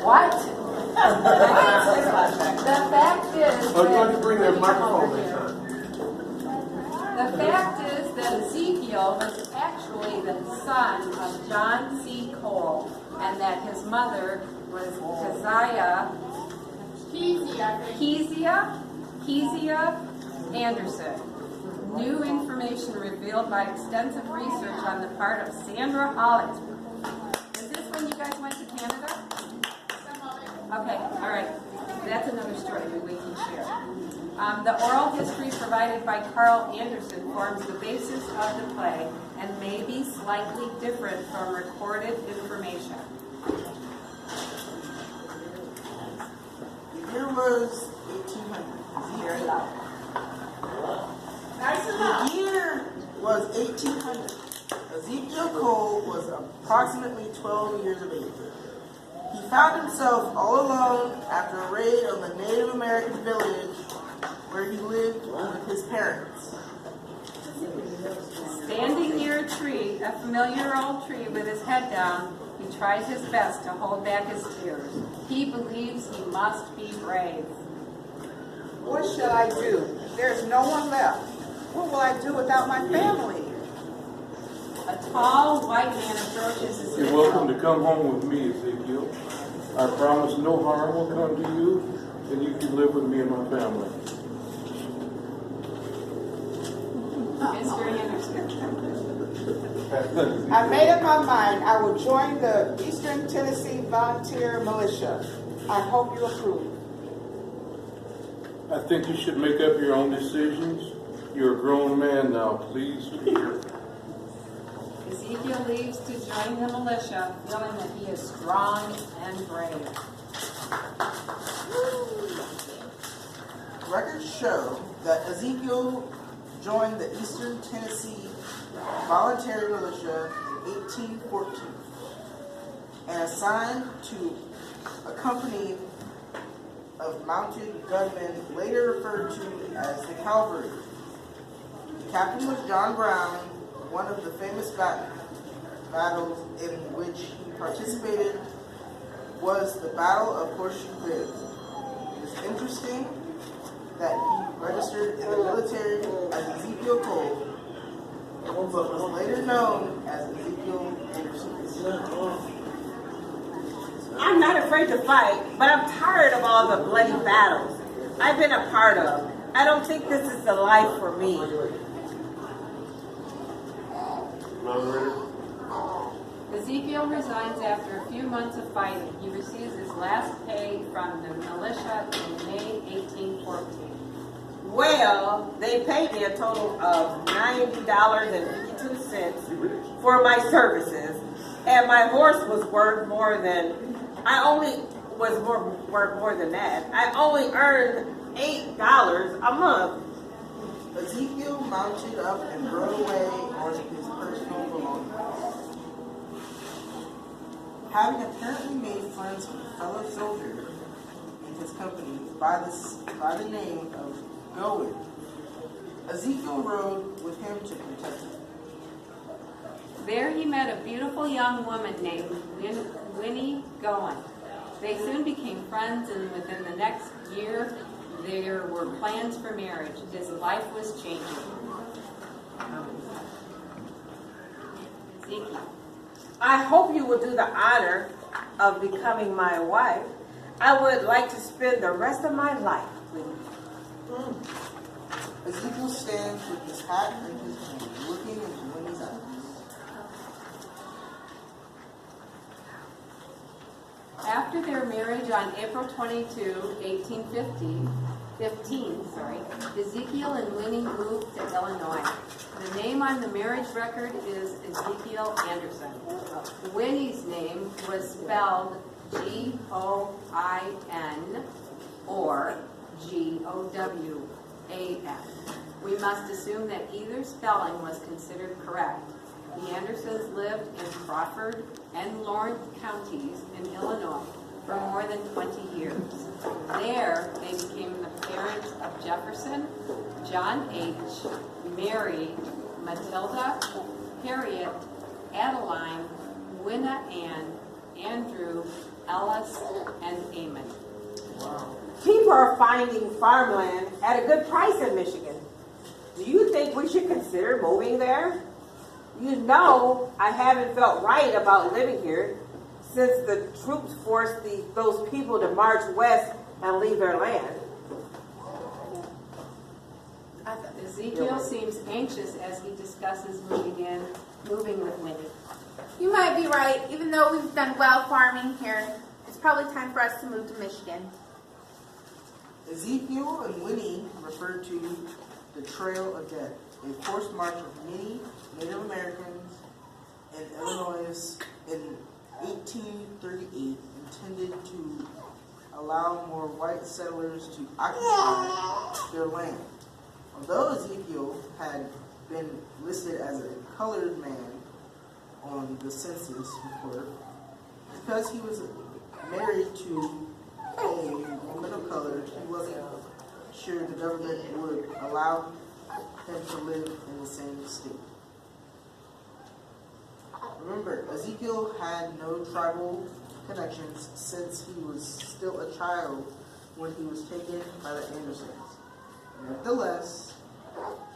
What? The fact is Why don't you bring that microphone next time? the fact is that Ezekiel was actually the son of John C. Cole, and that his mother was Kezia Anderson. New information revealed by extensive research on the part of Sandra Hollis. Is this when you guys went to Canada? Okay, all right. That's another story we can share. The oral history provided by Carl Anderson forms the basis of the play and may be slightly different from recorded information. The year was 1800. Very loud. The year was 1800. Ezekiel Cole was approximately 12 years of age. He found himself all alone after a raid on the Native American village where he lived with his parents. Standing near a tree, a familiar old tree with his head down, he tries his best to hold back his tears. He believes he must be brave. What shall I do? There's no one left. What will I do without my family? A tall white man approaches Ezekiel. You're welcome to come home with me, Ezekiel. I promise no harm will come to you, and you can live with me and my family. Mr. Anderson. I made up my mind. I will join the Eastern Tennessee Volunteer Militia. I hope you approve. I think you should make up your own decisions. You're a grown man now. Please hear. Ezekiel leaves to join the militia, feeling that he is strong and brave. Records show that Ezekiel joined the Eastern Tennessee Voluntary Militia in 1814 and assigned to a company of mounted gunmen later referred to as the Cavalry. The captain was John Brown. One of the famous battles in which he participated was the Battle of Horseshoe Bend. It is interesting that he registered in the military as Ezekiel Cole, but was later known as Ezekiel Anderson. I'm not afraid to fight, but I'm tired of all the bloody battles I've been a part of. I don't think this is the life for me. Ezekiel resigns after a few months of fighting. He receives his last pay from the militia in May 1814. Well, they paid me a total of $90.52 for my services, and my horse was worth more than, worth more than that. I only earned $8 a month. Ezekiel mounted up and rode away on his personal belongings. Having apparently made friends with a fellow soldier in his company by the name of Goin, Ezekiel rode with him to Kentucky. There he met a beautiful young woman named Winnie Goin. They soon became friends, and within the next year, there were plans for marriage. His life was changing. Ezekiel. I hope you will do the honor of becoming my wife. I would like to spend the rest of my life with you. Ezekiel stands with his hat in his hand, looking into Winnie's eyes. After their marriage on April 22, 1815, Ezekiel and Winnie moved to Illinois. The name on the marriage record is Ezekiel Anderson. Winnie's name was spelled Goin or Gowan. We must assume that either spelling was considered correct. The Andersons lived in Crawford and Lawrence counties in Illinois for more than 20 years. There, they became the parents of Jefferson, John H., Mary, Matilda, Harriet, Adeline, Winna Ann, Andrew, Ellis, and Amon. People are finding farmland at a good price in Michigan. Do you think we should consider moving there? You know I haven't felt right about living here since the troops forced those people to march west and leave their land. Ezekiel seems anxious as he discusses moving with Minnie. You might be right. Even though we've done well farming here, it's probably time for us to move to Michigan. Ezekiel and Winnie refer to the Trail of Death, a forced march of many Native Americans in Illinois in 1838, intended to allow more white settlers to occupy their land. Although Ezekiel had been listed as a colored man on the census report, because he was married to a woman of color, he wasn't sure the government would allow him to live in the same state. Remember, Ezekiel had no tribal connections since he was still a child when he was taken by the Andersons. Nevertheless,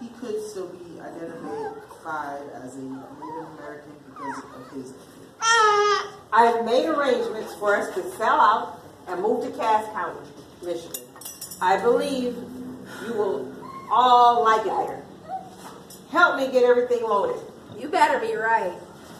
he could still be identified as a Native American because of his ethnicity. I've made arrangements for us to sell out and move to Cass County, Michigan. I believe you will all like it there. Help me get everything loaded. You better be right.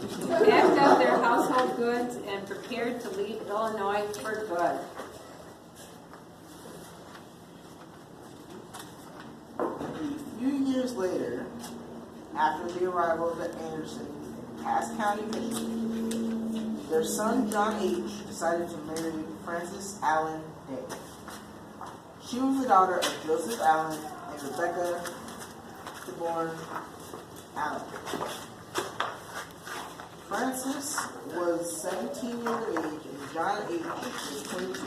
Packed up their household goods and prepared to leave Illinois for good. A few years later, after the arrival of the Andersons in Cass County, Michigan, their son John H. decided to marry Frances Allen Day. She was the daughter of Joseph Allen and Rebecca Deborn Allen. Frances was 17 years of age and John H. was 22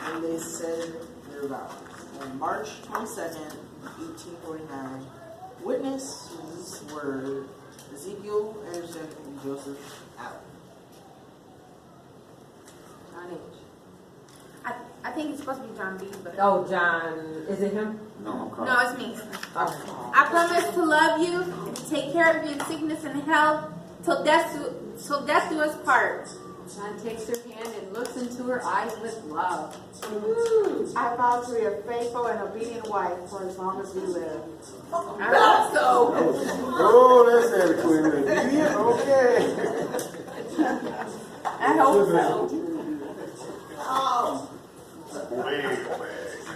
when they said their vows. On March 22nd, 1849, witnesses were Ezekiel Anderson and Joseph Allen. John H. I think it's supposed to be John B, but Oh, John, is it him? no, it's me. I promise to love you and to take care of you in sickness and health till death do us part. John takes her hand and looks into her eyes with love. I vow to be a faithful and obedient wife for as long as we live. I hope so. Oh, that's adequate. Idiot. Okay. I hope so.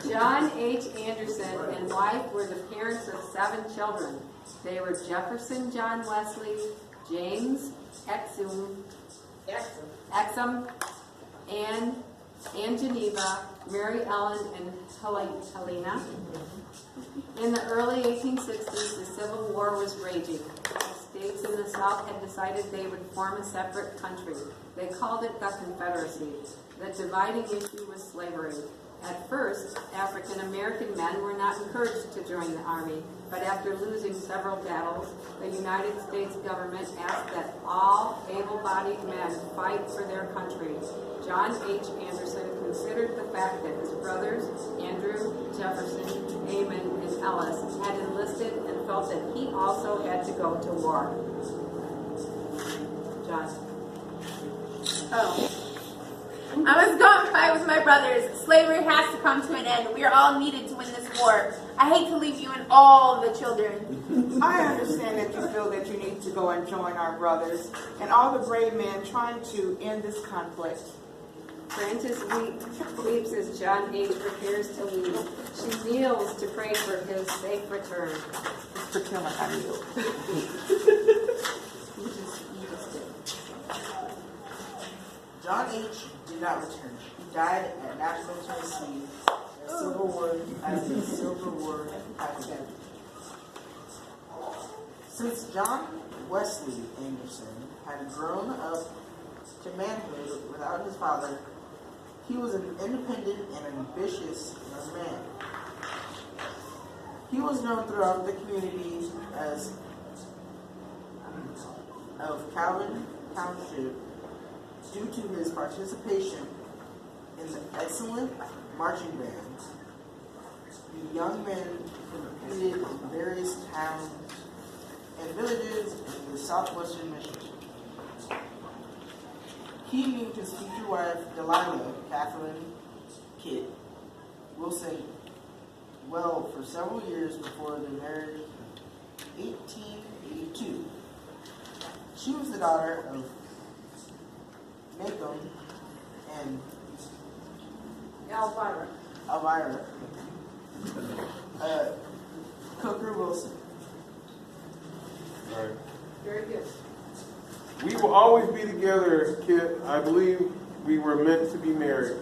John H. Anderson and wife were the parents of 7 children. They were Jefferson John Wesley, James Exum, Anne Geneva, Mary Ellen, and Helena. In the early 1860s, the Civil War was raging. The states in the South had decided they would form a separate country. They called it the Confederacy. The dividing issue was slavery. At first, African American men were not encouraged to join the Army, but after losing several battles, the United States government asked that all able-bodied men fight for their country. John H. Anderson considered the fact that his brothers, Andrew, Jefferson, Amon, and Ellis, had enlisted and felt that he also had to go to war. John. Oh. I must go and fight with my brothers. Slavery has to come to an end. We are all needed to win this war. I hate to leave you and all the children. I understand that you feel that you need to go and join our brothers and all the brave men trying to end this conflict. Frances weeps as John H. prepares to leave. She kneels to pray for his safe return. Pretend like I knew. John H. did not return. He died at Nashville, Tennessee, as a Civil War accident. Since John Wesley Anderson had grown up to manhood without his father, he was an independent and ambitious young man. He was known throughout the community as of Calvin Township due to his participation in the excellent marching band. The young men competed in various towns and villages in the southwestern Michigan. He knew his future wife, Delilah Catherine Kidd Wilson, well for several years before they married in 1882. She was the daughter of Macomb and Elvira Cooker Wilson. All right. Very good. We will always be together, Kit. I believe we were meant to be married.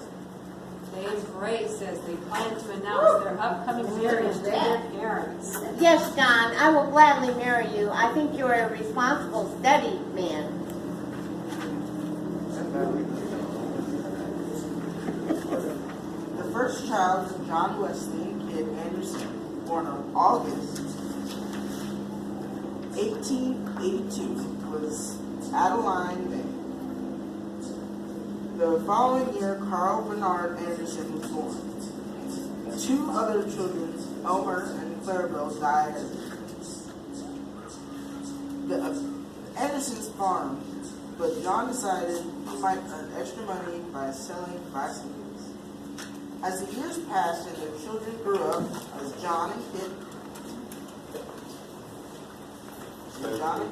They embrace as they plan to announce their upcoming marriage to their parents. Yes, John, I will gladly marry you. I think you're a responsible, steady man. The first child of John Wesley Kidd Anderson, born on August 1882, was Adeline May. The following year, Carl Bernard Anderson was born. Two other children, Elmer and Clarabelle, died as infants. The Andersons farmed, but John decided he might earn extra money by selling bicycles. As the years passed and their children grew up, as John and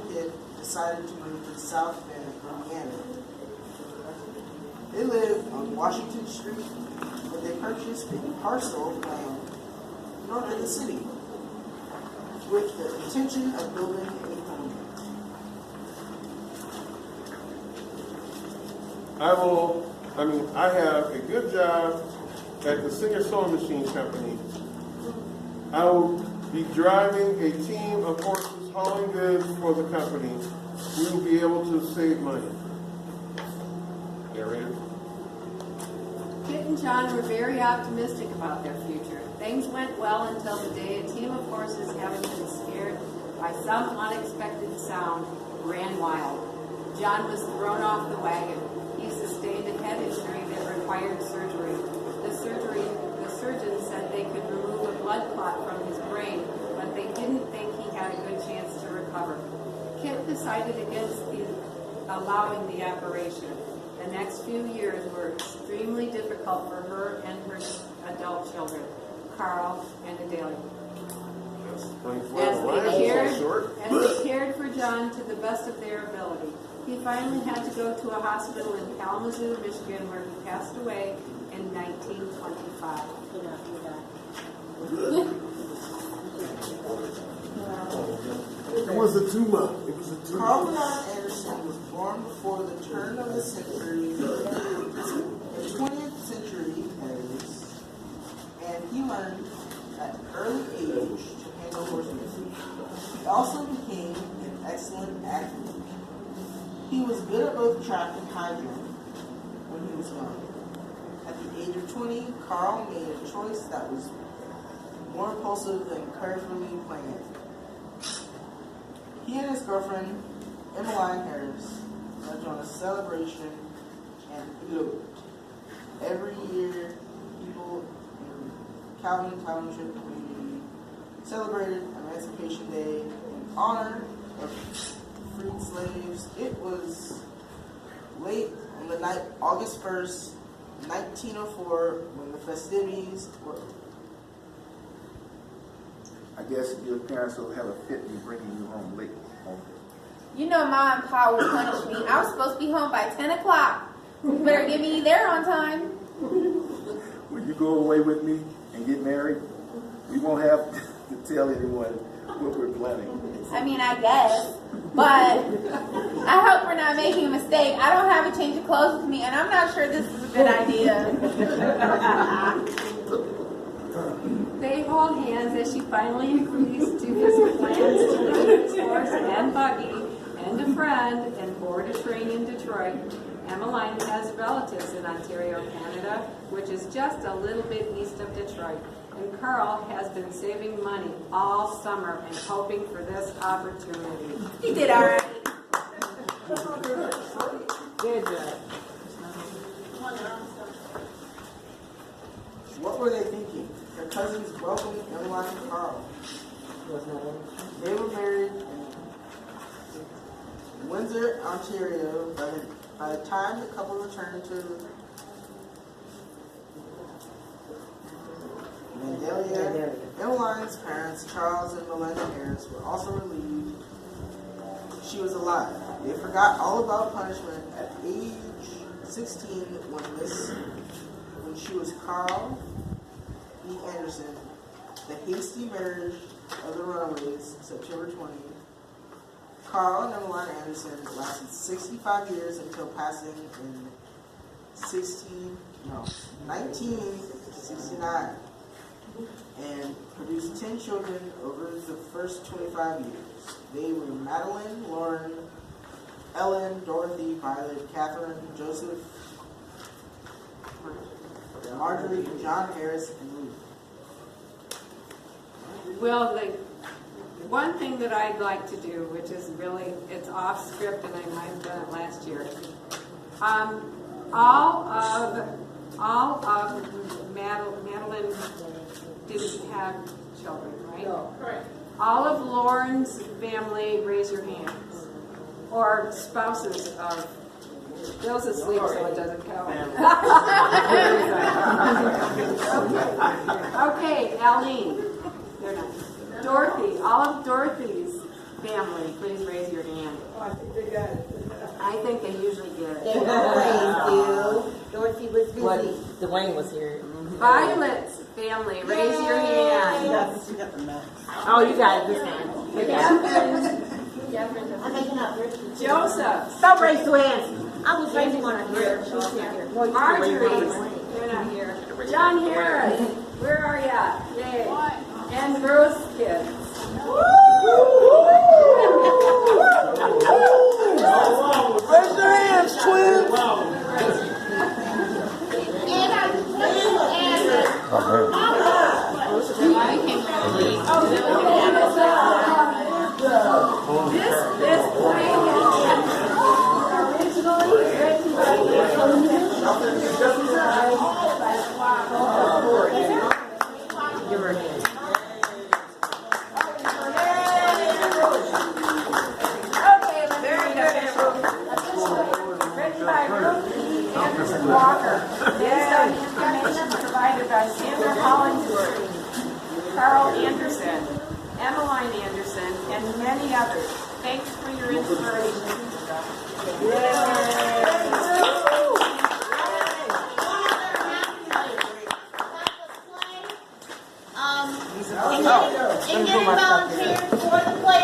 Kid decided to move to the South Bend of Indiana. They lived on Washington Street, but they purchased a parcel of land north of the city with the intention of building a home. I have a good job at the Singer Sewing Machine Company. I will be driving a team of horses hauling goods for the company. We will be able to save money. Narrator. Kit and John were very optimistic about their future. Things went well until the day a team of horses, having been scared by some unexpected sound, ran wild. John was thrown off the wagon. He sustained a head injury that required surgery. The surgeon said they could remove a blood clot from his brain, but they didn't think he had a good chance to recover. Kit decided against allowing the operation. The next few years were extremely difficult for her and her adult children, Carl and Adelia. As they cared for John to the best of their ability. He finally had to go to a hospital in Kalamazoo, Michigan, where he passed away in 1925. It was a tumor. Carl Bernard Anderson was born before the turn of the century, the 20th century, and he learned at an early age to handle horses. He also became an excellent athlete. He was good at both track and high jump when he was young. At the age of 20, Carl made a choice that was more impulsive than carefully planned. He and his girlfriend, Emmeline Harris, went on a celebration and eloped. Every year, people in Calvin Township community celebrated Emancipation Day in honor of freed slaves. It was late on the night, August 1st, 1904, when the festivities were. I guess your parents will have a fit in bringing you home late. You know Mom and Pa would punish me. I was supposed to be home by 10 o'clock. You better get me there on time. Will you go away with me and get married? We won't have to tell anyone what we're planning. I mean, I guess. But I hope we're not making a mistake. I don't have a change of clothes with me, and I'm not sure this is a good idea. They hold hands as she finally agrees to his plans to leave his horse and buggy and a friend and board a train in Detroit. Emmeline has relatives in Ontario, Canada, which is just a little bit east of Detroit. And Carl has been saving money all summer and hoping for this opportunity. He did all right. Good job. What were they thinking? Their cousins welcomed Emmeline and Carl. They were married in Windsor, Ontario. By the time the couple returned to Mandalia, Emmeline's parents, Charles and Melinda Harris, were also relieved she was alive. They forgot all about punishment at age 16 when she was Carl E. Anderson. The hasty marriage of the Runaways, September 20th. Carl and Emmeline Anderson lasted 65 years until passing in 1969 and produced 10 children over the first 25 years. They were Madeline, Lauren, Ellen, Dorothy, Violet, Catherine, Joseph, Marjorie, John Harris, and Ruth. Well, the one thing that I'd like to do, which is really, it's off script and I might have done it last year. All of Madeline didn't have children, right? No. Correct. All of Lauren's family, raise your hands. Or spouses of, Bill's asleep so it doesn't count. Okay, Aline. They're not. Dorothy, all of Dorothy's family, please raise your hand. Oh, I think they got it. I think they usually get it. They always do. Dorothy was busy. Dwayne was here. Violet's family, raise your hand. She got the max. Oh, you got it this hand. I'm making up. Joseph, Stop raising two hands. I was raising one here. She's not here. Marjorie, they're not here. John Harris, where are ya? Yay. And Bruce kids. Raise your hands, twins! This play originally written by Walker, based on information provided by Sandra Hollingsworth, Carl Anderson, Emmeline Anderson, and many others. Thanks for your inspiration. And getting volunteers for the play